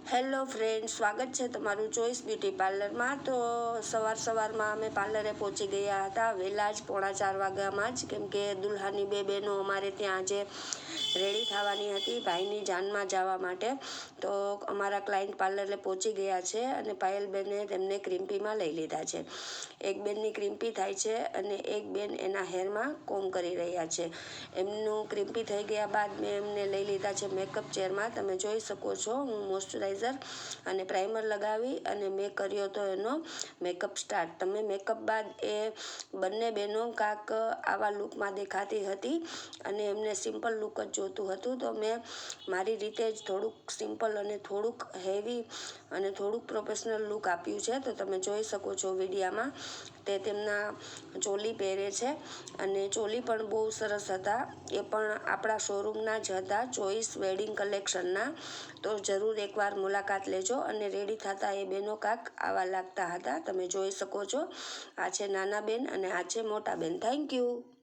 Hello friend, સ્વાગત છે તમારું ચોઈસ બ્યુટી પાર્લરમાં। તો સવારમાં અમે પાર્લરે પહોંચી ગયા હતા વહેલા જ 3:45 વાગ્યામાં જ, કેમ કે દુલ્હાની બે બહેનો અમારે ત્યાં આજે રેડી થવાની હતી ભાઈની જાનમાં જવા માટે। તો અમારા ક્લાયન્ટ પાર્લરે પહોંચી ગયા છે અને પાયલબેને તેમને ક્રિમ્પીમાં લઈ લીધા છે। એક બેનની ક્રિમ્પી થાય છે અને એક બેન એના હેરમાં કોમ કરી રહ્યા છે। એમનું ક્રિમ્પી થઈ ગયા બાદ મેં એમને લઈ લીધા છે મેકઅપ ચેરમાં। તમે જોઈ શકો છો હું મોઇશ્ચરાઇઝર અને પ્રાઇમર લગાવી અને મેં કર્યો હતો એનો મેકઅપ સ્ટાર્ટ। તમે મેકઅપ બાદ એ બંને બહેનો કાંક આવા લુકમાં દેખાતી હતી અને એમને સિમ્પલ લુક જ જોતું હતું। તો મેં મારી રીતે જ થોડુંક સિમ્પલ અને થોડુંક હેવી અને થોડુંક પ્રોફેશનલ લુક આપ્યું છે। તો તમે જોઈ શકો છો વિડીયામાં તે તેમના ચોલી પહેરે છે અને ચોલી પણ બહુ સરસ હતા। એ પણ આપણા શોરૂમના જ હતા, ચોઈસ વેડિંગ કલેક્શનના। તો જરૂર એકવાર મુલાકાત લેજો। અને રેડી થતા એ બેનો કાંક આવા લાગતા હતા, તમે જોઈ શકો છો। આ છે નાના બેન અને આ છે મોટા બેન। Thank you.